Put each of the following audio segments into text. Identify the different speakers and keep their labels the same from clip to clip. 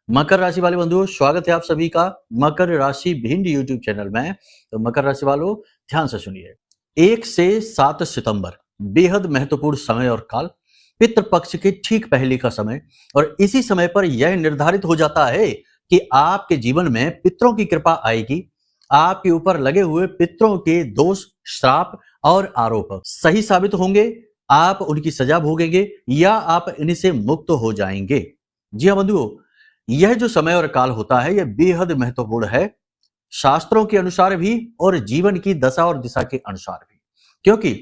Speaker 1: मकर राशि वाले बंधुओं, स्वागत है आप सभी का मकर राशि भिंड यूट्यूब चैनल में। तो मकर राशि वालों, ध्यान से सुनिए। 1 से 7 सितंबर बेहद महत्वपूर्ण समय और काल, पितृपक्ष के ठीक पहले का समय। और इसी समय पर यह निर्धारित हो जाता है कि आपके जीवन में पितरों की कृपा आएगी। आपके ऊपर लगे हुए पितरों के दोष, श्राप और आरोप सही साबित होंगे। आप उनकी सजा भोगेंगे या आप इनसे मुक्त हो जाएंगे। जी हाँ बंधुओं, यह जो समय और काल होता है यह बेहद महत्वपूर्ण है, शास्त्रों के अनुसार भी और जीवन की दशा और दिशा के अनुसार भी। क्योंकि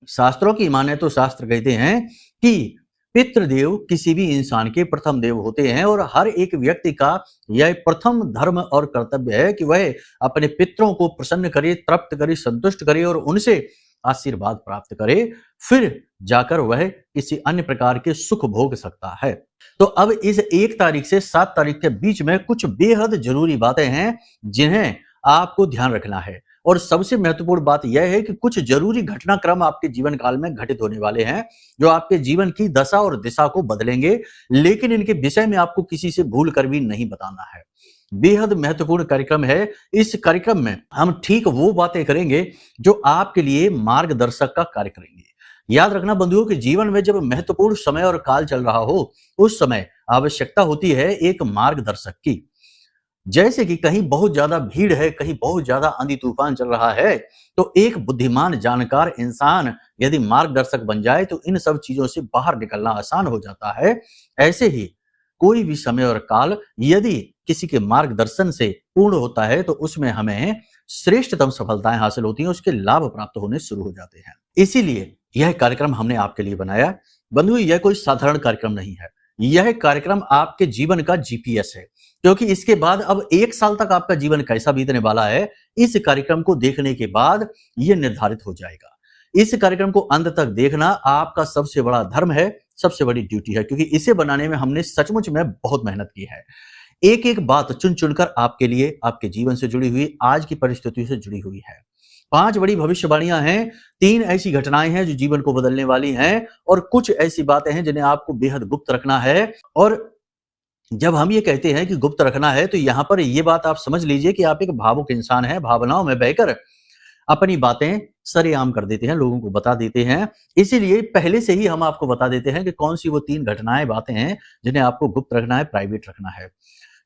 Speaker 1: शास्त्रों की माने तो शास्त्र कहते हैं कि पितृदेव किसी भी इंसान के प्रथम देव होते हैं और हर एक व्यक्ति का यह प्रथम धर्म और कर्तव्य है कि वह अपने पितरों को प्रसन्न करे, तृप्त करे, संतुष्ट करे और उनसे आशीर्वाद प्राप्त करे, फिर जाकर वह किसी अन्य प्रकार के सुख भोग सकता है। तो अब इस 1 तारीख से 7 तारीख के बीच में कुछ बेहद जरूरी बातें हैं जिन्हें आपको ध्यान रखना है। और सबसे महत्वपूर्ण बात यह है कि कुछ जरूरी घटनाक्रम आपके जीवन काल में घटित होने वाले हैं जो आपके जीवन की दशा और दिशा को बदलेंगे, लेकिन इनके विषय में आपको किसी से भूल कर भी नहीं बताना है। बेहद महत्वपूर्ण कार्यक्रम है। इस कार्यक्रम में हम ठीक वो बातें करेंगे जो आपके लिए मार्गदर्शक का कार्य करेंगे। याद रखना बंधुओं कि जीवन में जब महत्वपूर्ण समय और काल चल रहा हो उस समय आवश्यकता होती है एक मार्गदर्शक की। जैसे कि कहीं बहुत ज्यादा भीड़ है, कहीं बहुत ज्यादा आंधी तूफान चल रहा है, तो एक बुद्धिमान जानकार इंसान यदि मार्गदर्शक बन जाए तो इन सब चीजों से बाहर निकलना आसान हो जाता है। ऐसे ही कोई भी समय और काल यदि किसी के मार्गदर्शन से पूर्ण होता है तो उसमें हमें श्रेष्ठतम सफलताएं हासिल होती हैं, उसके लाभ प्राप्त होने शुरू हो जाते हैं। इसीलिए यह कार्यक्रम हमने आपके लिए बनाया। बंधु, यह कोई साधारण कार्यक्रम नहीं है, यह कार्यक्रम आपके जीवन का जीपीएस है। क्योंकि इसके बाद अब 1 साल तक आपका जीवन कैसा बीतने वाला है, इस कार्यक्रम को देखने के बाद यह निर्धारित हो जाएगा। इस कार्यक्रम को अंत तक देखना आपका सबसे बड़ा धर्म है, सबसे बड़ी ड्यूटी है, क्योंकि इसे बनाने में हमने सचमुच में बहुत मेहनत की है। एक एक बात चुन चुनकर आपके लिए, आपके जीवन से जुड़ी हुई, आज की परिस्थितियों से जुड़ी हुई है। 5 बड़ी भविष्यवाणियां हैं, 3 ऐसी घटनाएं हैं जो जीवन को बदलने वाली हैं और कुछ ऐसी बातें हैं जिन्हें आपको बेहद गुप्त रखना है। और जब हम ये कहते हैं कि गुप्त रखना है तो यहां पर ये बात आप समझ लीजिए कि आप एक भावुक इंसान हैं, भावनाओं में बहकर अपनी बातें सरेआम कर देते हैं, लोगों को बता देते हैं। इसीलिए पहले से ही हम आपको बता देते हैं कि कौन सी वो 3 घटनाएं, बातें हैं जिन्हें आपको गुप्त रखना है, प्राइवेट रखना है।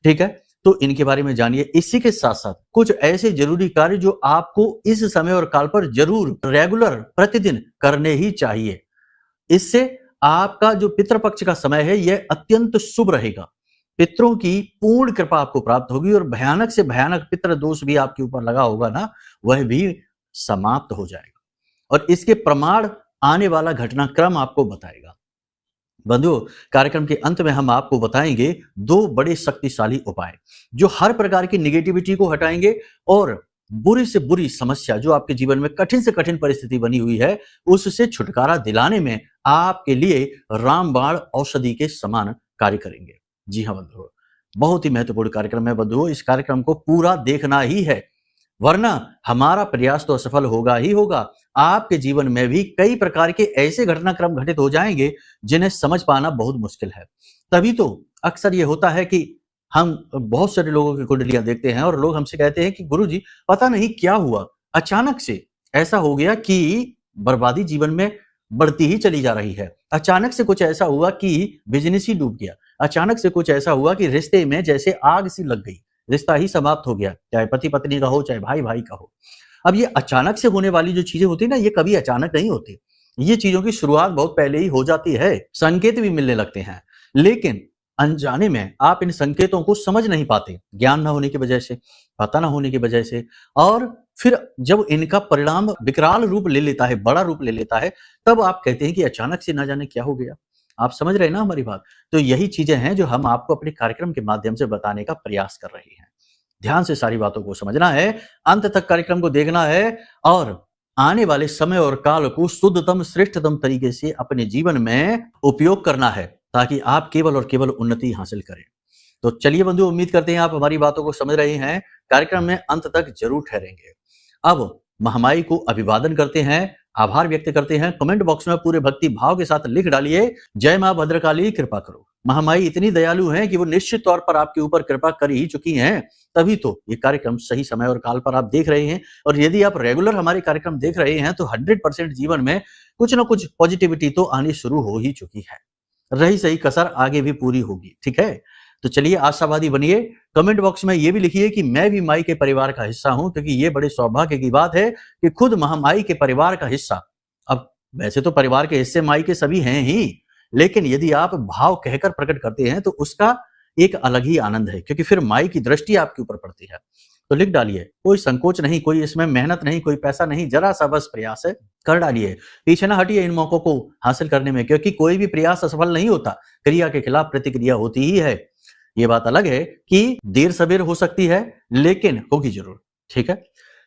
Speaker 1: ठीक है, तो इनके बारे में जानिए। इसी के साथ साथ कुछ ऐसे जरूरी कार्य जो आपको इस समय और काल पर जरूर रेगुलर प्रतिदिन करने ही चाहिए। इससे आपका जो पितृपक्ष का समय है यह अत्यंत शुभ रहेगा। पितरों की पूर्ण कृपा आपको प्राप्त होगी और भयानक से भयानक पितृ दोष भी आपके ऊपर लगा होगा ना, वह भी समाप्त हो जाएगा। और इसके प्रमाण आने वाला घटनाक्रम आपको बताएगा। बंधुओं, कार्यक्रम के अंत में हम आपको बताएंगे 2 बड़े शक्तिशाली उपाय जो हर प्रकार की निगेटिविटी को हटाएंगे और बुरी से बुरी समस्या जो आपके जीवन में कठिन से कठिन परिस्थिति बनी हुई है उससे छुटकारा दिलाने में आपके लिए रामबाण औषधि के समान कार्य करेंगे। जी हाँ बंधुओं, बहुत ही महत्वपूर्ण कार्यक्रम है बंधुओं, इस कार्यक्रम को पूरा देखना ही है, वरना हमारा प्रयास तो असफल होगा ही होगा। आपके जीवन में भी कई प्रकार के ऐसे घटनाक्रम घटित हो जाएंगे जिन्हें समझ पाना बहुत मुश्किल है। तभी तो अक्सर ये होता है कि हम बहुत सारे लोगों की कुंडलियां देखते हैं और लोग हमसे कहते हैं कि गुरुजी पता नहीं क्या हुआ, अचानक से ऐसा हो गया कि बर्बादी जीवन में बढ़ती ही चली जा रही है। अचानक से कुछ ऐसा हुआ कि बिजनेस ही डूब गया। अचानक से कुछ ऐसा हुआ कि रिश्ते में जैसे आग सी लग गई, रिश्ता ही समाप्त हो गया, चाहे पति पत्नी का हो, चाहे भाई भाई का हो। अब ये अचानक से होने वाली जो चीजें होती है ना, ये कभी अचानक नहीं होती। ये चीजों की शुरुआत बहुत पहले ही हो जाती है, संकेत भी मिलने लगते हैं, लेकिन अनजाने में आप इन संकेतों को समझ नहीं पाते, ज्ञान ना होने की वजह से, पता ना होने की वजह से। और फिर जब इनका परिणाम विकराल रूप ले लेता है, बड़ा रूप ले लेता है, तब आप कहते हैं कि अचानक से ना जाने क्या हो गया। आप समझ रहे हैं ना हमारी बात? तो यही चीजें हैं जो हम आपको अपने कार्यक्रम के माध्यम से बताने का प्रयास कर रहे हैं। ध्यान से सारी बातों को समझना है, अंत तक कार्यक्रम को देखना है और आने वाले समय और काल को शुद्धतम श्रेष्ठतम तरीके से अपने जीवन में उपयोग करना है ताकि आप केवल और केवल उन्नति हासिल करें। तो चलिए बंधु, उम्मीद करते हैं आप हमारी बातों को समझ रहे हैं, कार्यक्रम में अंत तक जरूर ठहरेंगे। अब महामाई को अभिवादन करते हैं, आभार व्यक्त करते हैं। कमेंट बॉक्स में पूरे भक्ति भाव के साथ लिख डालिए, जय मां भद्रकाली कृपा करो। महामाई इतनी दयालु हैं कि वो निश्चित तौर पर आपके ऊपर कृपा कर ही चुकी हैं, तभी तो ये कार्यक्रम सही समय और काल पर आप देख रहे हैं। और यदि आप रेगुलर हमारे कार्यक्रम देख रहे हैं तो 100% जीवन में कुछ ना कुछ पॉजिटिविटी तो आनी शुरू हो ही चुकी है। रही सही कसर आगे भी पूरी होगी, ठीक है। तो चलिए आशावादी बनिए। कमेंट बॉक्स में ये भी लिखिए कि मैं भी माई के परिवार का हिस्सा हूं, क्योंकि ये बड़े सौभाग्य की बात है कि खुद महामाई के परिवार का हिस्सा। अब वैसे तो परिवार के हिस्से माई के सभी हैं ही, लेकिन यदि आप भाव कहकर प्रकट करते हैं तो उसका एक अलग ही आनंद है, क्योंकि फिर माई की दृष्टि आपके ऊपर पड़ती है। तो लिख डालिए, कोई संकोच नहीं, कोई इसमें मेहनत नहीं, कोई पैसा नहीं, जरा सा बस प्रयास है, कर डालिए। पीछे ना हटिए इन मौकों को हासिल करने में, क्योंकि कोई भी प्रयास असफल नहीं होता, क्रिया के खिलाफ प्रतिक्रिया होती ही है। ये बात अलग है कि देर सवेर हो सकती है, लेकिन होगी जरूर, ठीक है।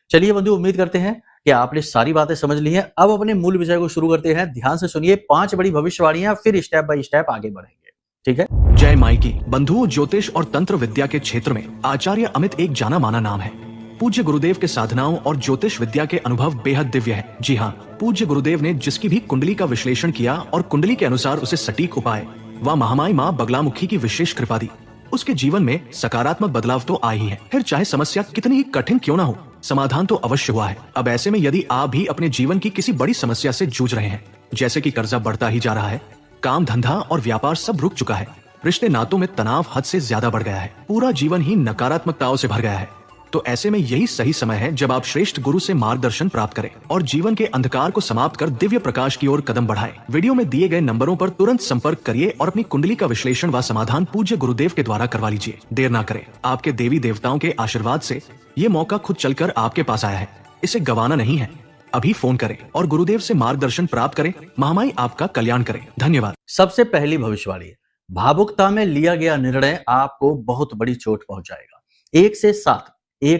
Speaker 1: चलिए बंधु, उम्मीद करते हैं कि आपने सारी बातें समझ ली हैं। अब अपने मूल विषय को शुरू करते हैं। ध्यान से सुनिए 5 बड़ी भविष्यवाणियां, फिर स्टेप बाय स्टेप आगे बढ़ेंगे, ठीक है।
Speaker 2: जय माई की। बंधुओं, ज्योतिष और तंत्र विद्या के क्षेत्र में आचार्य अमित एक जाना माना नाम है। पूज्य गुरुदेव के साधनाओं और ज्योतिष विद्या के अनुभव बेहद दिव्य है। जी हाँ, पूज्य गुरुदेव ने जिसकी भी कुंडली का विश्लेषण किया और कुंडली के अनुसार उसे सटीक उपाय व महामाई माँ बगलामुखी की विशेष कृपा दी, उसके जीवन में सकारात्मक बदलाव तो आए ही है। फिर चाहे समस्या कितनी ही कठिन क्यों ना हो, समाधान तो अवश्य हुआ है। अब ऐसे में यदि आप भी अपने जीवन की किसी बड़ी समस्या से जूझ रहे हैं, जैसे कि कर्जा बढ़ता ही जा रहा है, काम धंधा और व्यापार सब रुक चुका है, रिश्ते नातों में तनाव हद से ज्यादा बढ़ गया है, पूरा जीवन ही नकारात्मकताओं से भर गया है, तो ऐसे में यही सही समय है जब आप श्रेष्ठ गुरु से मार्गदर्शन प्राप्त करें और जीवन के अंधकार को समाप्त कर दिव्य प्रकाश की ओर कदम बढ़ाएं। वीडियो में दिए गए नंबरों पर तुरंत संपर्क करिए और अपनी कुंडली का विश्लेषण व समाधान पूज्य गुरुदेव के द्वारा करवा लीजिए। देर ना करें, आपके देवी देवताओं के आशीर्वाद से ये मौका खुद चलकर आपके पास आया है, इसे गंवाना नहीं है। अभी फोन करें और गुरुदेव से मार्गदर्शन प्राप्त करें। महामाई आपका कल्याण करें। धन्यवाद।
Speaker 1: सबसे पहली भविष्यवाणी, भावुकता में लिया गया निर्णय आपको बहुत बड़ी चोट पहुंचाएगा। 1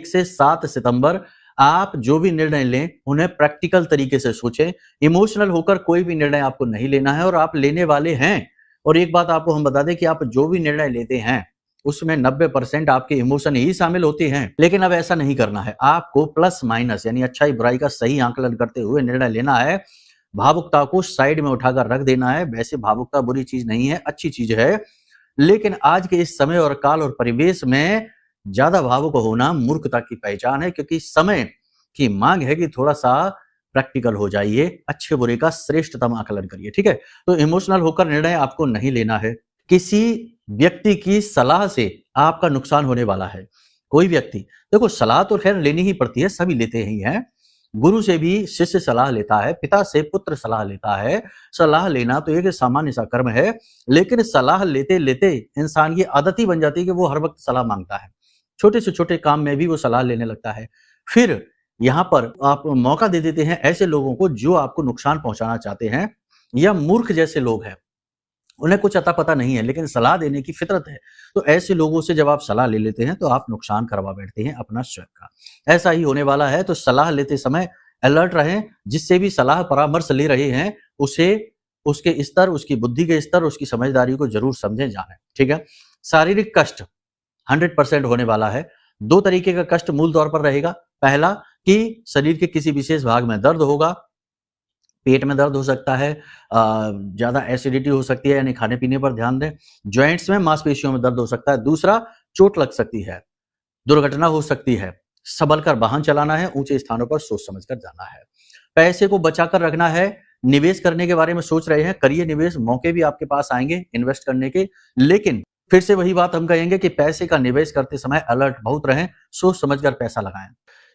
Speaker 1: से 7 सितंबर आप जो भी निर्णय लें उन्हें प्रैक्टिकल तरीके से सोचें। इमोशनल होकर कोई भी निर्णय आपको नहीं लेना है और आप लेने वाले हैं। और एक बात आपको हम बता दें कि आप जो भी निर्णय लेते हैं उसमें 90% आपके इमोशन ही शामिल होते हैं। लेकिन अब ऐसा नहीं करना है, आपको प्लस माइनस यानी अच्छाई बुराई का सही आंकलन करते हुए निर्णय लेना है। भावुकता को साइड में उठाकर रख देना है। वैसे भावुकता बुरी चीज नहीं है, अच्छी चीज है, लेकिन आज के इस समय और काल और परिवेश में ज्यादा भावुक होना मूर्खता की पहचान है, क्योंकि समय की मांग है कि थोड़ा सा प्रैक्टिकल हो जाइए, अच्छे बुरे का श्रेष्ठतम आकलन करिए, ठीक है। तो इमोशनल होकर निर्णय आपको नहीं लेना है। किसी व्यक्ति की सलाह से आपका नुकसान होने वाला है। कोई व्यक्ति, देखो सलाह तो खैर लेनी ही पड़ती है, सभी लेते ही हैं। गुरु से भी शिष्य सलाह लेता है, पिता से पुत्र सलाह लेता है। सलाह लेना तो एक सामान्य सा कर्म है, लेकिन सलाह लेते लेते इंसान की आदत ही बन जाती है कि वो हर वक्त सलाह मांगता है। छोटे से छोटे काम में भी वो सलाह लेने लगता है। फिर यहाँ पर आप मौका दे देते हैं ऐसे लोगों को जो आपको नुकसान पहुंचाना चाहते हैं, या मूर्ख जैसे लोग हैं, उन्हें कुछ अता पता नहीं है लेकिन सलाह देने की फितरत है। तो ऐसे लोगों से जब आप सलाह ले लेते हैं तो आप नुकसान करवा बैठते हैं अपना स्वयं का। ऐसा ही होने वाला है। तो सलाह लेते समय अलर्ट रहें। जिससे भी सलाह परामर्श ले रहे हैं उसे उसके स्तर, उसकी बुद्धि के स्तर, उसकी समझदारी को जरूर समझें, जानें, ठीक है। शारीरिक कष्ट 100% होने वाला है। 2 तरीके का कष्ट मूल तौर पर रहेगा। पहला कि शरीर के किसी विशेष भाग में दर्द होगा, पेट में दर्द हो सकता है, ज्यादा एसिडिटी हो सकती है, यानी खाने पीने पर ध्यान दें। जॉइंट्स में, मांसपेशियों में दर्द हो सकता है। दूसरा, चोट लग सकती है, दुर्घटना हो सकती है। संभल कर वाहन चलाना है, ऊंचे स्थानों पर सोच समझ कर जाना है। पैसे को बचाकर रखना है। निवेश करने के बारे में सोच रहे हैं, करिए निवेश, मौके भी आपके पास आएंगे इन्वेस्ट करने के। लेकिन फिर से वही बात हम कहेंगे कि पैसे का निवेश करते समय अलर्ट बहुत रहें, सोच समझकर पैसा लगाएं।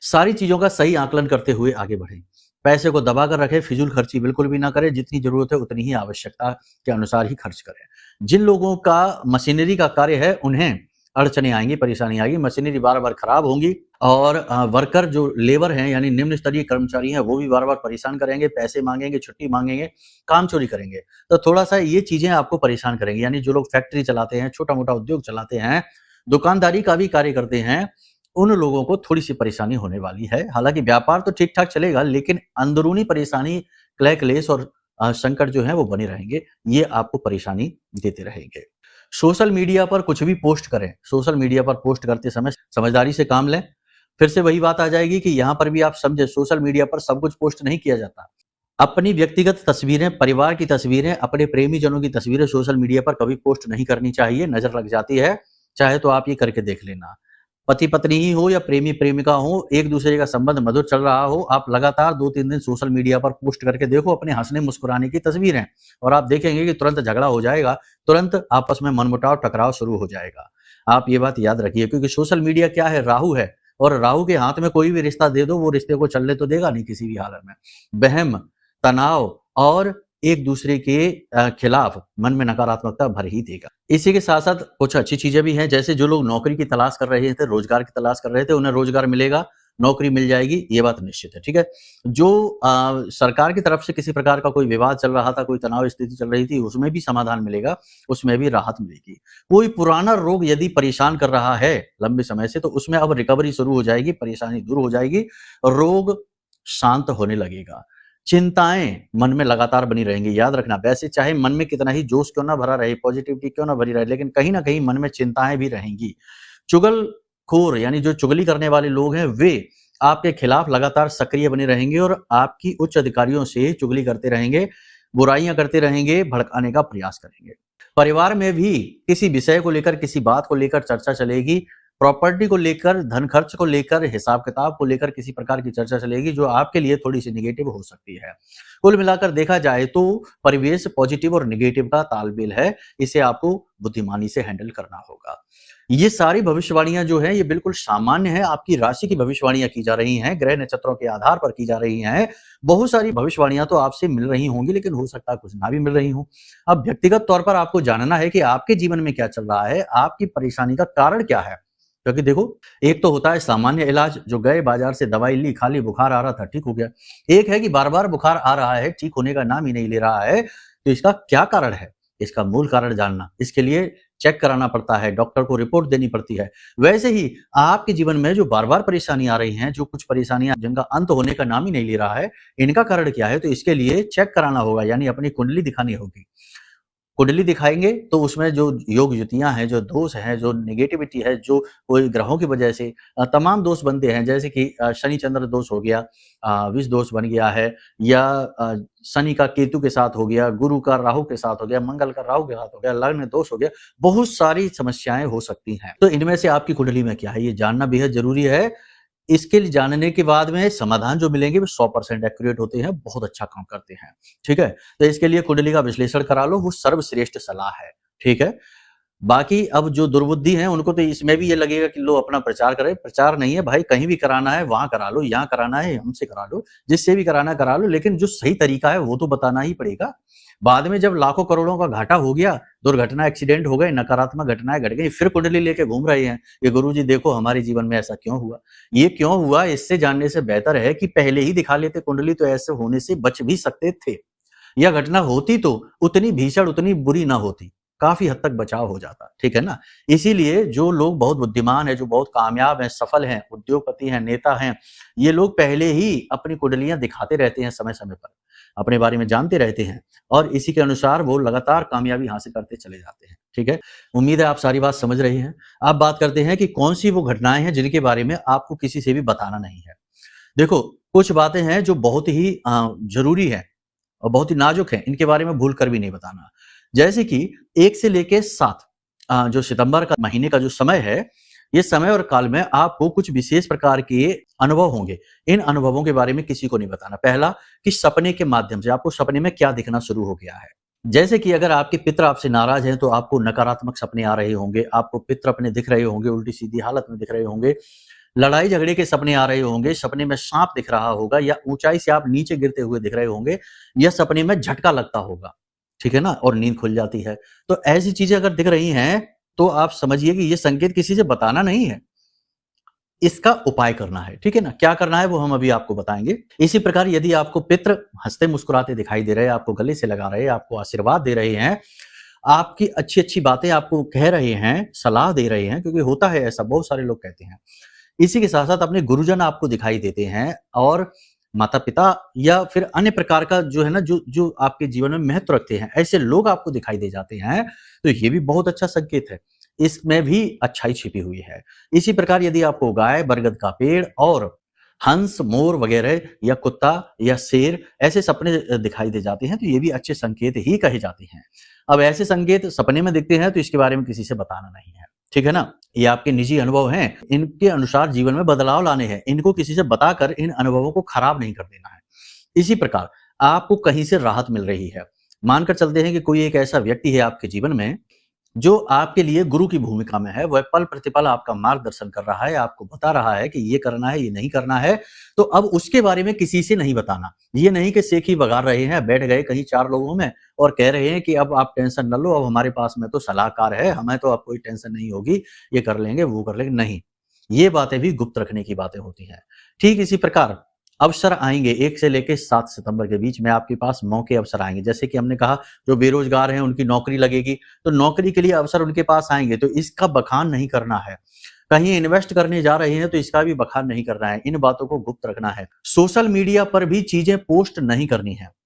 Speaker 1: सारी चीजों का सही आकलन करते हुए आगे बढ़ें। पैसे को दबा कर रखें, फिजूल खर्ची बिल्कुल भी ना करें। जितनी जरूरत है उतनी ही आवश्यकता के अनुसार ही खर्च करें। जिन लोगों का मशीनरी का कार्य है उन्हें अड़चने आएंगी, परेशानी आएगी, मशीनरी बार बार खराब होंगी और वर्कर जो लेबर हैं यानी निम्न स्तरीय कर्मचारी हैं वो भी बार बार परेशान करेंगे, पैसे मांगेंगे, छुट्टी मांगेंगे, काम चोरी करेंगे। तो थोड़ा सा ये चीजें आपको परेशान करेंगी। यानी जो लोग फैक्ट्री चलाते हैं, छोटा मोटा उद्योग चलाते हैं, दुकानदारी का भी कार्य करते हैं, उन लोगों को थोड़ी सी परेशानी होने वाली है। हालांकि व्यापार तो ठीक ठाक चलेगा, लेकिन अंदरूनी परेशानी, क्लह क्लेश और संकट जो है वो बने रहेंगे। ये आपको परेशानी देते रहेंगे। सोशल मीडिया पर कुछ भी पोस्ट करें, सोशल मीडिया पर पोस्ट करते समय समझदारी से काम लें। फिर से वही बात आ जाएगी कि यहाँ पर भी आप समझे, सोशल मीडिया पर सब कुछ पोस्ट नहीं किया जाता। अपनी व्यक्तिगत तस्वीरें, परिवार की तस्वीरें, अपने प्रेमी जनों की तस्वीरें सोशल मीडिया पर कभी पोस्ट नहीं करनी चाहिए, नजर लग जाती है। चाहे तो आप ये करके देख लेना। पति पत्नी ही हो या प्रेमी प्रेमिका हो, एक दूसरे का संबंध मधुर चल रहा हो, आप लगातार 2-3 दिन सोशल मीडिया पर पोस्ट करके देखो अपने हंसने मुस्कुराने की तस्वीरें, और आप देखेंगे कि तुरंत झगड़ा हो जाएगा, तुरंत आपस में मनमुटाव टकराव शुरू हो जाएगा। आप ये बात याद रखिए, क्योंकि सोशल मीडिया क्या है, राहु है, और राहु के हाथ में कोई भी रिश्ता दे दो, वो रिश्ते को चलने तो देगा नहीं किसी भी हालत में। बहम, तनाव और एक दूसरे के खिलाफ मन में नकारात्मकता भर ही देगा। इसी के साथ साथ कुछ अच्छी चीजें भी हैं, जैसे जो लोग नौकरी की तलाश कर रहे थे, रोजगार की तलाश कर रहे थे, उन्हें रोजगार मिलेगा, नौकरी मिल जाएगी, ये बात निश्चित है। ठीक है, जो सरकार की तरफ से किसी प्रकार का कोई विवाद चल रहा था, कोई तनाव स्थिति चल रही थी, उसमें भी समाधान मिलेगा, उसमें भी राहत मिलेगी। कोई पुराना रोग यदि परेशान कर रहा है लंबे समय से, तो उसमें अब रिकवरी शुरू हो जाएगी, परेशानी दूर हो जाएगी, रोग शांत होने लगेगा। चिंताएं मन में लगातार बनी रहेंगी, याद रखना। वैसे चाहे मन में कितना ही जोश क्यों ना भरा रहे, पॉजिटिविटी क्यों ना भरी रहे, लेकिन कहीं ना कहीं मन में चिंताएं भी रहेंगी। चुगलखोर यानी जो चुगली करने वाले लोग हैं, वे आपके खिलाफ लगातार सक्रिय बने रहेंगे और आपकी उच्च अधिकारियों से चुगली करते रहेंगे, बुराइयां करते रहेंगे, भड़काने का प्रयास करेंगे। परिवार में भी किसी विषय को लेकर, किसी बात को लेकर चर्चा चलेगी, प्रॉपर्टी को लेकर, धन खर्च को लेकर, हिसाब किताब को लेकर किसी प्रकार की चर्चा चलेगी, जो आपके लिए थोड़ी सी नेगेटिव हो सकती है। कुल मिलाकर देखा जाए तो परिवेश पॉजिटिव और नेगेटिव का तालमेल है, इसे आपको बुद्धिमानी से हैंडल करना होगा। ये सारी भविष्यवाणियां जो है, ये बिल्कुल सामान्य है, आपकी राशि की भविष्यवाणियां की जा रही हैं, ग्रह नक्षत्रों के आधार पर की जा रही हैं। बहुत सारी भविष्यवाणियां तो आपसे मिल रही होंगी, लेकिन हो सकता है कुछ ना भी मिल रही हो। अब व्यक्तिगत तौर पर आपको जानना है कि आपके जीवन में क्या चल रहा है, आपकी परेशानी का कारण क्या है। क्योंकि देखो, एक तो होता है सामान्य इलाज, जो गए बाजार से दवाई ली, खाली, बुखार आ रहा था, ठीक हो गया। एक है कि बार बार बुखार आ रहा है, ठीक होने का नाम ही नहीं ले रहा है, तो इसका क्या कारण है, इसका मूल कारण जानना, इसके लिए चेक कराना पड़ता है, डॉक्टर को रिपोर्ट देनी पड़ती है। वैसे ही आपके जीवन में जो बार बार परेशानी आ रही हैं, जो कुछ परेशानियां जिनका अंत होने का नाम ही नहीं ले रहा है, इनका कारण क्या है, तो इसके लिए चेक कराना होगा, यानी अपनी कुंडली दिखानी होगी। कुंडली दिखाएंगे तो उसमें जो योग युतियां हैं, जो दोष हैं, जो नेगेटिविटी है, जो कोई ग्रहों की वजह से तमाम दोष बनते हैं, जैसे कि शनि चंद्र दोष हो गया, विष दोष बन गया है, या शनि का केतु के साथ हो गया, गुरु का राहु के साथ हो गया, मंगल का राहु के साथ हो गया, लग्न दोष हो गया, बहुत सारी समस्याएं हो सकती हैं। तो इनमें से आपकी कुंडली में क्या है, ये जानना बेहद जरूरी है। इसके लिए जानने के बाद में समाधान जो मिलेंगे वो 100% एक्यूरेट होते हैं, बहुत अच्छा काम करते हैं। ठीक है, तो इसके लिए कुंडली का विश्लेषण करा लो, वो सर्वश्रेष्ठ सलाह है। ठीक है, बाकी अब जो दुर्बुद्धि हैं, उनको तो इसमें भी ये लगेगा कि लो अपना प्रचार करें। प्रचार नहीं है भाई, कहीं भी कराना है वहां करा लो, यहाँ कराना है हमसे करा लो, जिससे भी कराना करा लो, लेकिन जो सही तरीका है वो तो बताना ही पड़ेगा। बाद में जब लाखों करोड़ों का घाटा हो गया, दुर्घटना, एक्सीडेंट हो गए, नकारात्मक घटनाएं घट गई, फिर कुंडली लेके घूम रहे हैं कि गुरुजी देखो हमारे जीवन में ऐसा क्यों हुआ, ये क्यों हुआ। इससे जानने से बेहतर है कि पहले ही दिखा लेते कुंडली, तो ऐसे होने से बच भी सकते थे। यह घटना होती तो उतनी भीषण, उतनी बुरी ना होती, काफी हद तक बचाव हो जाता। ठीक है ना। इसीलिए जो लोग बहुत बुद्धिमान है, जो बहुत कामयाब हैं, सफल हैं, उद्योगपति हैं, नेता हैं, ये लोग पहले ही अपनी कुंडलियां दिखाते रहते हैं, समय समय पर अपने बारे में जानते रहते हैं, और इसी के अनुसार वो लगातार कामयाबी हासिल करते चले जाते हैं। ठीक है, उम्मीद है आप सारी बात समझ रहे हैं। अब बात करते हैं कि कौन सी वो घटनाएं हैं जिनके बारे में आपको किसी से भी बताना नहीं है। देखो, कुछ बातें हैं जो बहुत ही जरूरी है और बहुत ही नाजुक है, इनके बारे में भूल कर भी नहीं बताना। जैसे कि 1 से लेके 7 जो सितंबर का महीने का जो समय है, ये समय और काल में आपको कुछ विशेष प्रकार के अनुभव होंगे। इन अनुभवों के बारे में किसी को नहीं बताना। पहला, कि सपने के माध्यम से आपको सपने में क्या दिखना शुरू हो गया है। जैसे कि अगर आपके पितर आपसे नाराज हैं तो आपको नकारात्मक सपने आ रहे होंगे, आपको पितर अपने दिख रहे होंगे, उल्टी सीधी हालत में दिख रहे होंगे, लड़ाई झगड़े के सपने आ रहे होंगे, सपने में सांप दिख रहा होगा, या ऊंचाई से आप नीचे गिरते हुए दिख रहे होंगे, या सपने में झटका लगता होगा। ठीक है ना, और नींद खुल जाती है। तो ऐसी चीजें अगर दिख रही हैं तो आप समझिए कि ये संकेत किसी से बताना नहीं है, इसका उपाय करना है। ठीक है ना, क्या करना है वो हम अभी आपको बताएंगे। इसी प्रकार यदि आपको पितृ हंसते मुस्कुराते दिखाई दे रहे हैं, आपको गले से लगा रहे हैं, आपको आशीर्वाद दे रहे हैं, आपकी अच्छी अच्छी बातें आपको कह रहे हैं, सलाह दे रहे हैं, क्योंकि होता है ऐसा, बहुत सारे लोग कहते हैं। इसी के साथ साथ अपने गुरुजन आपको दिखाई देते हैं, और माता पिता या फिर अन्य प्रकार का जो है ना, जो आपके जीवन में महत्व रखते हैं, ऐसे लोग आपको दिखाई दे जाते हैं, तो ये भी बहुत अच्छा संकेत है, इसमें भी अच्छाई छिपी हुई है। इसी प्रकार यदि आपको गाय, बरगद का पेड़ और हंस, मोर वगैरह या कुत्ता या शेर ऐसे सपने दिखाई दे जाते हैं तो ये भी अच्छे संकेत ही कहे जाते हैं। अब ऐसे संकेत सपने में दिखते हैं तो इसके बारे में किसी से बताना नहीं है, ठीक है ना? ये आपके निजी अनुभव हैं, इनके अनुसार जीवन में बदलाव लाने हैं, इनको किसी से बताकर इन अनुभवों को खराब नहीं कर देना है। इसी प्रकार आपको कहीं से राहत मिल रही है, मानकर चलते हैं कि कोई एक ऐसा व्यक्ति है आपके जीवन में जो आपके लिए गुरु की भूमिका में है, वह पल प्रतिपल आपका मार्गदर्शन कर रहा है, आपको बता रहा है कि ये करना है, ये नहीं करना है, तो अब उसके बारे में किसी से नहीं बताना। ये नहीं कि सेख ही बघार रहे हैं, बैठ गए कहीं 4 लोगों में और कह रहे हैं कि अब आप टेंशन न लो, अब हमारे पास में तो सलाहकार है, हमें तो अब कोई टेंशन नहीं होगी, ये कर लेंगे, वो कर लेंगे, नहीं। ये बातें भी गुप्त रखने की बातें होती हैं। ठीक इसी प्रकार अवसर आएंगे 1 से लेके 7 सितंबर के बीच में आपके पास मौके अवसर आएंगे। जैसे कि हमने कहा जो बेरोजगार हैं उनकी नौकरी लगेगी, तो नौकरी के लिए अवसर उनके पास आएंगे, तो इसका बखान नहीं करना है। कहीं इन्वेस्ट करने जा रहे हैं तो इसका भी बखान नहीं करना है, इन बातों को गुप्त रखना है। सोशल मीडिया पर भी चीजें पोस्ट नहीं करनी है।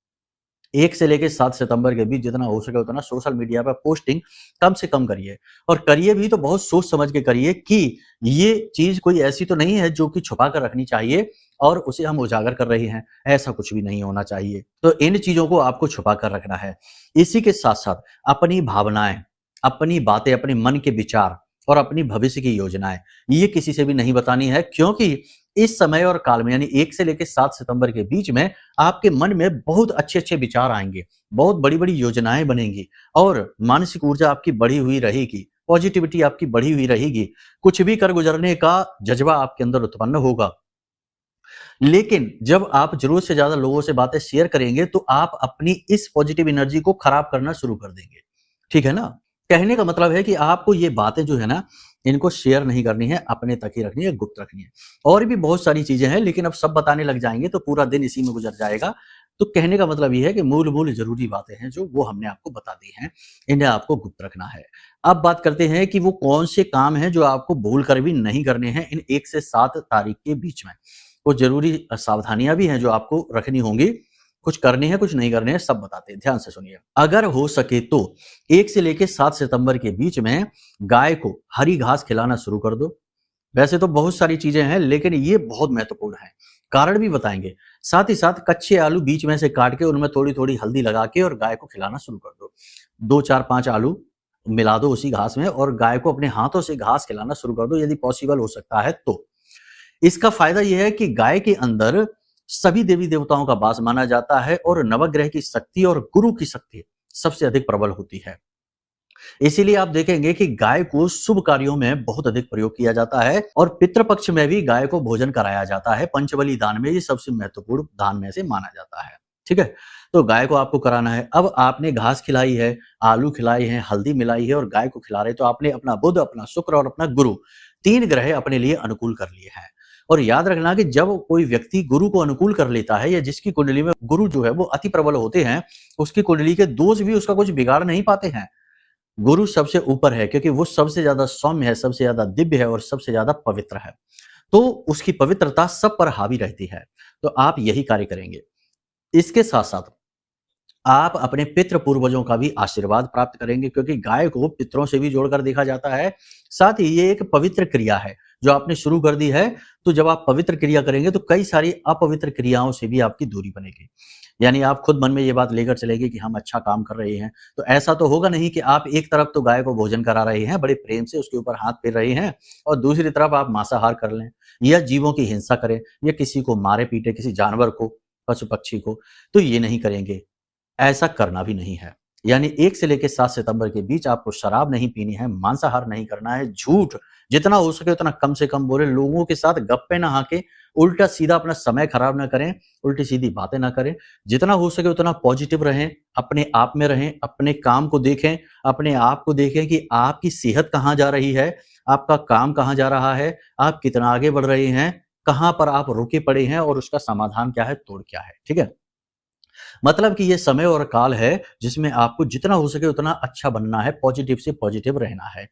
Speaker 1: 1 से लेके 7 सितंबर के बीच जितना हो सके उतना सोशल मीडिया पर पोस्टिंग कम से कम करिए, और करिए भी तो बहुत सोच समझ के करिए कि ये चीज कोई ऐसी तो नहीं है जो कि छुपा कर रखनी चाहिए और उसे हम उजागर कर रहे हैं, ऐसा कुछ भी नहीं होना चाहिए। तो इन चीजों को आपको छुपा कर रखना है। इसी के साथ साथ अपनी भावनाएं, अपनी बातें, अपने मन के विचार और अपनी भविष्य की योजनाएं ये किसी से भी नहीं बतानी है, क्योंकि इस समय और काल में यानी 1 से लेकर 7 सितंबर के बीच में आपके मन में बहुत अच्छे-अच्छे विचार आएंगे, बहुत बड़ी-बड़ी योजनाएं बनेंगी और मानसिक ऊर्जा आपकी बढ़ी हुई रहेगी, पॉजिटिविटी आपकी बढ़ी हुई रहेगी, कुछ भी कर गुजरने का जज्बा आपके अंदर उत्पन्न होगा। लेकिन जब आप जरूरत से ज्यादा लोगों से बातें शेयर करेंगे तो आप अपनी इस पॉजिटिव एनर्जी को खराब करना शुरू कर देंगे, ठीक है ना? कहने का मतलब है कि आपको ये बातें जो है ना इनको शेयर नहीं करनी है, अपने तक ही रखनी है, गुप्त रखनी है। और भी बहुत सारी चीजें हैं लेकिन अब सब बताने लग जाएंगे तो पूरा दिन इसी में गुजर जाएगा। तो कहने का मतलब ये है कि मूल जरूरी बातें हैं जो वो हमने आपको बता दी हैं, इन्हें आपको गुप्त रखना है। अब बात करते हैं कि वो कौन से काम हैं जो आपको भूल कर भी नहीं करने हैं इन 1 से 7 तारीख के बीच में। वो जरूरी सावधानियां भी हैं जो आपको रखनी होंगी, कुछ करने हैं कुछ नहीं करने हैं, सब बताते हैं, ध्यान से सुनिए। अगर हो सके तो 1 से लेके 7 सितंबर के बीच में गाय को हरी घास खिलाना शुरू कर दो। वैसे तो बहुत सारी चीजें हैं लेकिन ये बहुत महत्वपूर्ण है, कारण भी बताएंगे। साथ ही साथ कच्चे आलू बीच में से काट के उनमें थोड़ी थोड़ी हल्दी लगा के और गाय को खिलाना शुरू कर दो। 2 4 5 आलू मिला दो उसी घास में और गाय को अपने हाथों से घास खिलाना शुरू कर दो यदि पॉसिबल हो सकता है तो। इसका फायदा यह है कि गाय के अंदर सभी देवी देवताओं का वास माना जाता है और नवग्रह की शक्ति और गुरु की शक्ति सबसे अधिक प्रबल होती है। इसीलिए आप देखेंगे कि गाय को शुभ कार्यों में बहुत अधिक प्रयोग किया जाता है और पितृपक्ष में भी गाय को भोजन कराया जाता है। पंचबली दान में ये सबसे महत्वपूर्ण दान में से माना जाता है, ठीक है? तो गाय को आपको कराना है। अब आपने घास खिलाई है, आलू खिलाई है, हल्दी मिलाई है और गाय को खिला रहे, तो आपने अपना बुध, अपना शुक्र और अपना गुरु 3 ग्रह अपने लिए अनुकूल कर लिए हैं। और याद रखना कि जब कोई व्यक्ति गुरु को अनुकूल कर लेता है या जिसकी कुंडली में गुरु जो है वो अति प्रबल होते हैं, उसकी कुंडली के दोष भी उसका कुछ बिगाड़ नहीं पाते हैं। गुरु सबसे ऊपर है क्योंकि वो सबसे ज्यादा सौम्य है, सबसे ज्यादा दिव्य है और सबसे ज्यादा पवित्र है, तो उसकी पवित्रता सब पर हावी रहती है। तो आप यही कार्य करेंगे। इसके साथ साथ आप अपने पितृ पूर्वजों का भी आशीर्वाद प्राप्त करेंगे क्योंकि गाय को पितरों से भी जोड़कर देखा जाता है। साथ ही ये एक पवित्र क्रिया है जो आपने शुरू कर दी है, तो जब आप पवित्र क्रिया करेंगे तो कई सारी अपवित्र क्रियाओं से भी आपकी दूरी बनेगी। यानी आप खुद मन में ये बात लेकर चलेंगे कि हम अच्छा काम कर रहे हैं, तो ऐसा तो होगा नहीं कि आप एक तरफ तो गाय को भोजन करा रहे हैं, बड़े प्रेम से उसके ऊपर हाथ फेर रहे हैं और दूसरी तरफ आप मांसाहार कर लें या जीवों की हिंसा करें या किसी को मारे पीटे, किसी जानवर को, पशु पक्षी को, तो ये नहीं करेंगे। ऐसा करना भी नहीं है। यानी 1 से लेकर 7 सितंबर के बीच आपको शराब नहीं पीनी है, मांसाहार नहीं करना है, झूठ जितना हो सके उतना कम से कम बोले, लोगों के साथ गप्पे ना हाके, उल्टा सीधा अपना समय खराब ना करें, उल्टी सीधी बातें ना करें। जितना हो सके उतना पॉजिटिव रहें, अपने आप में रहें, अपने काम को देखें, अपने आप को देखें कि आपकी सेहत कहाँ जा रही है, आपका काम कहाँ जा रहा है, आप कितना आगे बढ़ रहे हैं, कहाँ पर आप रुके पड़े हैं और उसका समाधान क्या है, तोड़ क्या है, ठीक है? मतलब कि ये समय और काल है जिसमें आपको जितना हो सके उतना अच्छा बनना है, पॉजिटिव से पॉजिटिव रहना है।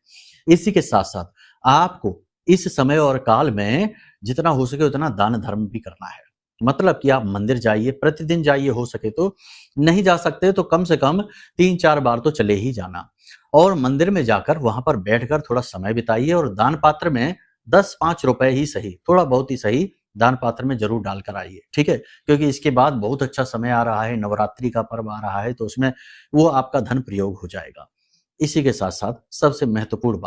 Speaker 1: इसी के साथ साथ आपको इस समय और काल में जितना हो सके उतना दान धर्म भी करना है। मतलब कि आप मंदिर जाइए, प्रतिदिन जाइए हो सके तो, नहीं जा सकते तो कम से कम 3-4 बार तो चले ही जाना और मंदिर में जाकर वहां पर बैठकर थोड़ा समय बिताइए और दान पात्र में 10-5 रुपए ही सही, थोड़ा बहुत ही सही, दान पात्र में जरूर डालकर आइए, ठीक है, क्योंकि इसके बाद बहुत अच्छा समय आ रहा है, नवरात्रि का पर्व आ रहा है, तो उसमें वो आपका धन प्रयोग हो जाएगा। इसी के साथ साथ सबसे महत्वपूर्ण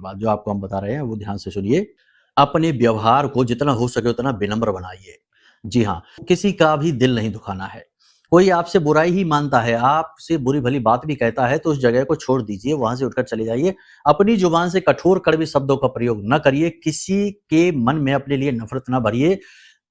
Speaker 1: बात जो आपको हम बता रहे हैं वो ध्यान से सुनिए। अपने व्यवहार को जितना हो सके उतना विनम्र बनाइए। जी हाँ, किसी का भी दिल नहीं दुखाना है। कोई आपसे बुराई ही मानता है, आपसे बुरी भली बात भी कहता है, तो उस जगह को छोड़ दीजिए, वहां से उठकर चले जाइए। अपनी जुबान से कठोर कड़वे शब्दों का प्रयोग न करिए, किसी के मन में अपने लिए नफरत न भरिए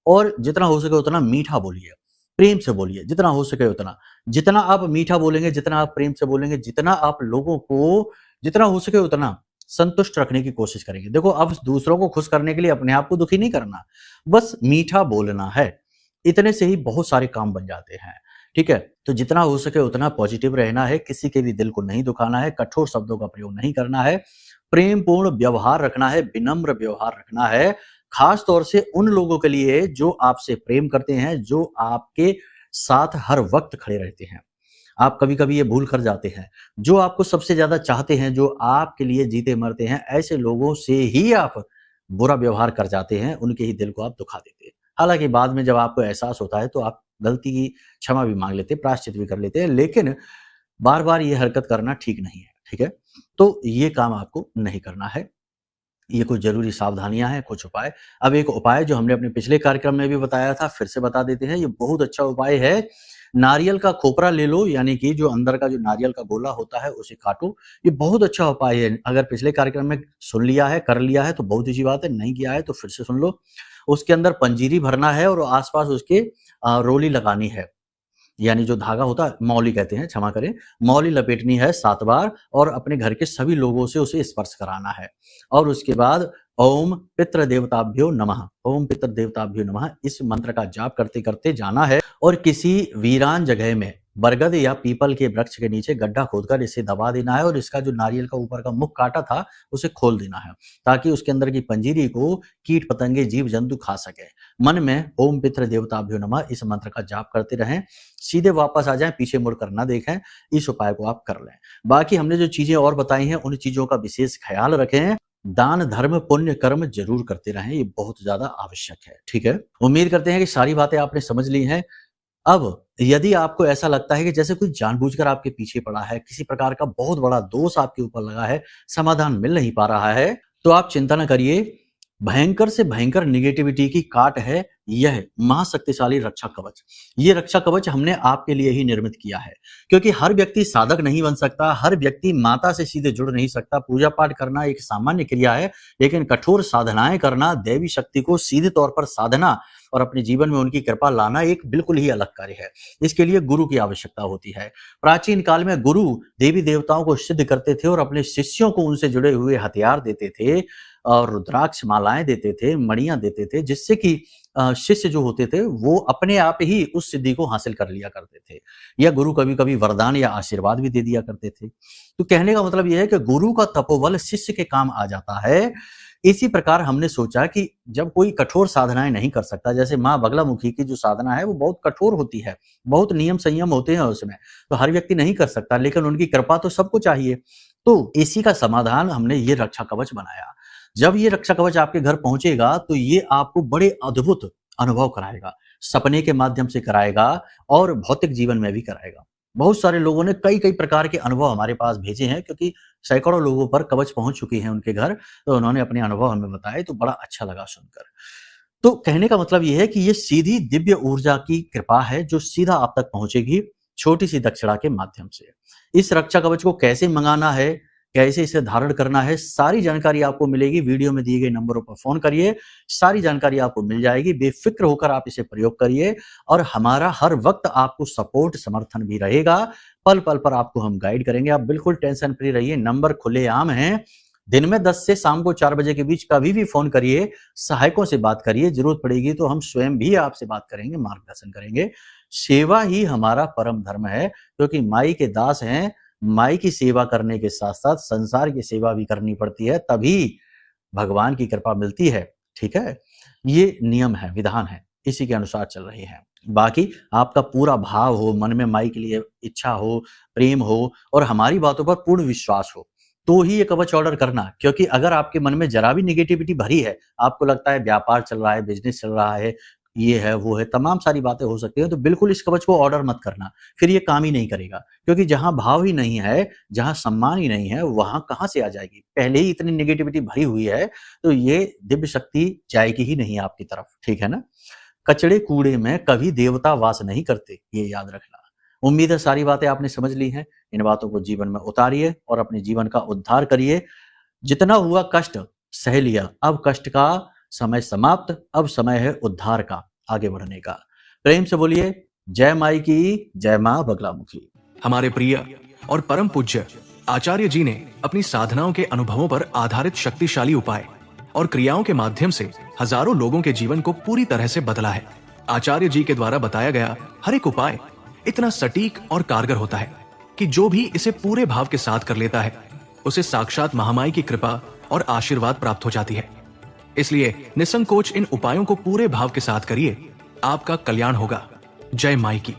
Speaker 1: और जितना हो सके उतना मीठा बोलिए, प्रेम से बोलिए, जितना हो सके उतना। जितना आप मीठा बोलेंगे, जितना आप प्रेम से बोलेंगे, जितना आप लोगों को जितना हो सके उतना संतुष्ट रखने की कोशिश करेंगे। देखो, अब दूसरों को खुश करने के लिए अपने आप को दुखी नहीं करना, बस मीठा बोलना है। इतने से ही बहुत सारे काम बन जाते हैं, ठीक है। तो जितना हो सके उतना पॉजिटिव रहना है, किसी के भी दिल को नहीं दुखाना है, कठोर शब्दों का प्रयोग नहीं करना है, प्रेम पूर्ण व्यवहार रखना है, विनम्र व्यवहार रखना है, खास तौर से उन लोगों के लिए जो आपसे प्रेम करते हैं, जो आपके साथ हर वक्त खड़े रहते हैं। आप कभी-कभी ये भूल कर जाते हैं, जो आपको सबसे ज़्यादा चाहते हैं, जो आपके लिए जीते मरते हैं, ऐसे लोगों से ही आप बुरा व्यवहार कर जाते हैं, उनके ही दिल को आप दुखा देते हैं। हालाँकि बाद में जब आपको एहसास होता है, तो आप गलती की क्षमा भी माँग लेते हैं, प्रायश्चित भी कर लेते हैं, लेकिन बार-बार ये हरकत करना ठीक नहीं है, ठीक है? तो ये काम आपको नहीं करना है। ये कुछ ज़रूरी सावधानियाँ हैं, कुछ उपाय। अब एक उपाय जो हमने अपने पिछले कार्यक्रम में भी बताया था, फिर से बता देते हैं, ये बहुत अच्छा उपाय है। नारियल का खोपरा ले लो, यानी कि जो अंदर का जो नारियल का गोला होता है, उसे काटो। ये बहुत अच्छा उपाय है। अगर पिछले कार्यक्रम में सुन लिया है, कर लिया है, तो बहुत अच्छी बात है, नहीं किया है, तो फिर से सुन लो। उसके अंदर पंजीरी भरना है और आस-पास उसके रोली लगानी है। यानी जो धागा होता है, मौली कहते हैं, क्षमा करें, मौली लपेटनी है 7 बार और अपने घर के सभी लोगों से उसे स्पर्श कराना है। और उसके बाद ओम पितृ देवताभ्यो नमः, ओम पितृ देवताभ्यो नमः, इस मंत्र का जाप करते-करते जाना है और किसी वीरान जगह में बरगद या पीपल के वृक्ष के नीचे गड्ढा खोदकर इसे दबा देना है और इसका जो नारियल का ऊपर का मुख काटा था, उसे खोल देना है, ताकि उसके अंदर की पंजीरी को कीट-पतंगे, जीव-जंतु खा सकें। मन में ओम पितृ देवताभ्यो नमः इस मंत्र का जाप करते रहें, सीधे वापस आ जाएँ, पीछे मुड़कर ना देखें, इस उपाय को आप कर लें। बाकी हमने जो चीज़ें और बताई हैं, उन चीज़ों का विशेष ख़्याल रखें। दान, धर्म, पुण्य, कर्म ज़रूर करते रहें, ये बहुत ज़्यादा आवश्यक है, ठीक है? उम्मीद करते हैं कि सारी बातें आपने समझ ली हैं। अब यदि आपको ऐसा लगता है कि जैसे कोई जानबूझकर आपके पीछे पड़ा है, किसी प्रकार का बहुत बड़ा दोष आपके ऊपर लगा है, समाधान मिल नहीं पा रहा है, तो आप चिंता न करिए। भयंकर से भयंकर नेगेटिविटी की काट है यह महाशक्तिशाली रक्षा कवच। ये रक्षा कवच हमने आपके लिए ही निर्मित किया है, क्योंकि हर व्यक्ति साधक नहीं बन सकता, हर व्यक्ति माता से सीधे जुड़ नहीं सकता। पूजा पाठ करना एक सामान्य क्रिया है, लेकिन कठोर साधनाएं करना, दैवी शक्ति को सीधे तौर पर साधना और अपने जीवन में उनकी कृपा लाना एक बिल्कुल ही अलग कार्य है। इसके लिए गुरु की आवश्यकता होती है। प्राचीन काल में गुरु देवी देवताओं को सिद्ध करते थे और अपने शिष्यों को उनसे जुड़े हुए हथियार देते थे और रुद्राक्ष मालाएं देते थे, मणियां देते थे, जिससे कि शिष्य जो होते थे वो अपने आप ही उस सिद्धि को हासिल कर लिया करते थे, या गुरु कभी-कभी वरदान या आशीर्वाद भी दे दिया करते थे। तो कहने का मतलब यह है कि गुरु का तपोबल शिष्य के काम आ जाता है। इसी प्रकार हमने सोचा कि जब कोई कठोर साधनाएं नहीं कर सकता, जैसे माँ बगलामुखी की जो साधना है वो बहुत कठोर होती है, बहुत नियम संयम होते हैं उसमें, तो हर व्यक्ति नहीं कर सकता, लेकिन उनकी कृपा तो सबको चाहिए। तो इसी का समाधान हमने ये रक्षा कवच बनाया। जब ये रक्षा कवच आपके घर पहुंचेगा तो ये आपको बड़े अद्भुत अनुभव कराएगा, सपने के माध्यम से कराएगा और भौतिक जीवन में भी कराएगा। बहुत सारे लोगों ने कई-कई प्रकार के अनुभव हमारे पास भेजे हैं, क्योंकि सैकड़ों लोगों पर कवच पहुंच चुकी है उनके घर, तो उन्होंने अपने अनुभव हमें बताए, तो बड़ा अच्छा लगा सुनकर। तो कहने का मतलब ये है कि ये सीधी दिव्य ऊर्जा की कृपा है जो सीधा आप तक पहुंचेगी छोटी सी दक्षिणा के माध्यम से। इस रक्षा कवच को कैसे मंगाना है, कैसे इसे धारण करना है, सारी जानकारी आपको मिलेगी। वीडियो में दिए गए नंबरों पर फोन करिए, सारी जानकारी आपको मिल जाएगी। बेफिक्र होकर आप इसे प्रयोग करिए और हमारा हर वक्त आपको सपोर्ट समर्थन भी रहेगा। पल पल पर आपको हम गाइड करेंगे, आप बिल्कुल टेंशन फ्री रहिए। नंबर खुलेआम हैं, दिन में 10 से शाम को 4 बजे के बीच कभी भी फोन करिए, सहायकों से बात करिए, जरूरत पड़ेगी तो हम स्वयं भी आपसे बात करेंगे, मार्गदर्शन करेंगे। सेवा ही हमारा परम धर्म है, क्योंकि माई के दास हैं। माई की सेवा करने के साथ साथ संसार की सेवा भी करनी पड़ती है, तभी भगवान की कृपा मिलती है, ठीक है? ये नियम है, विधान है, इसी के अनुसार चल रही है। बाकी आपका पूरा भाव हो, मन में माई के लिए इच्छा हो, प्रेम हो और हमारी बातों पर पूर्ण विश्वास हो, तो ही ये कवच ऑर्डर करना, क्योंकि अगर आपके मन में जरा भी नेगेटिविटी भरी है, आपको लगता है व्यापार चल रहा है, बिजनेस चल रहा है, ये है वो है, तमाम सारी बातें हो सकती है, तो बिल्कुल इस कवच को ऑर्डर मत करना, फिर ये काम ही नहीं करेगा। क्योंकि जहां भाव ही नहीं है, जहां सम्मान ही नहीं है, वहां कहां से आ जाएगी? पहले ही इतनी नेगेटिविटी भरी हुई है, तो ये दिव्य शक्ति जाएगी ही नहीं आपकी तरफ, ठीक है ना। कचड़े कूड़े में कभी देवता वास नहीं करते, ये याद रखना। उम्मीद है सारी बातें आपने समझ ली हैं। इन बातों को जीवन में उतारिए और अपने जीवन का उद्धार करिए। जितना हुआ कष्ट सह लिया, अब कष्ट का समय समाप्त, अब समय है उद्धार का, आगे बढ़ने का। प्रेम से बोलिए जय माई की, जय मां बगलामुखी।
Speaker 2: हमारे प्रिय और परम पूज्य आचार्य जी ने अपनी साधनाओं के अनुभवों पर आधारित शक्तिशाली उपाय और क्रियाओं के माध्यम से हजारों लोगों के जीवन को पूरी तरह से बदला है। आचार्य जी के द्वारा बताया गया हर एक उपाय इतना सटीक और कारगर होता है कि जो भी इसे पूरे भाव के साथ कर लेता है, उसे साक्षात महामाई की कृपा और आशीर्वाद प्राप्त हो जाती है। इसलिए निसंकोच इन उपायों को पूरे भाव के साथ करिए, आपका कल्याण होगा। जय माई की।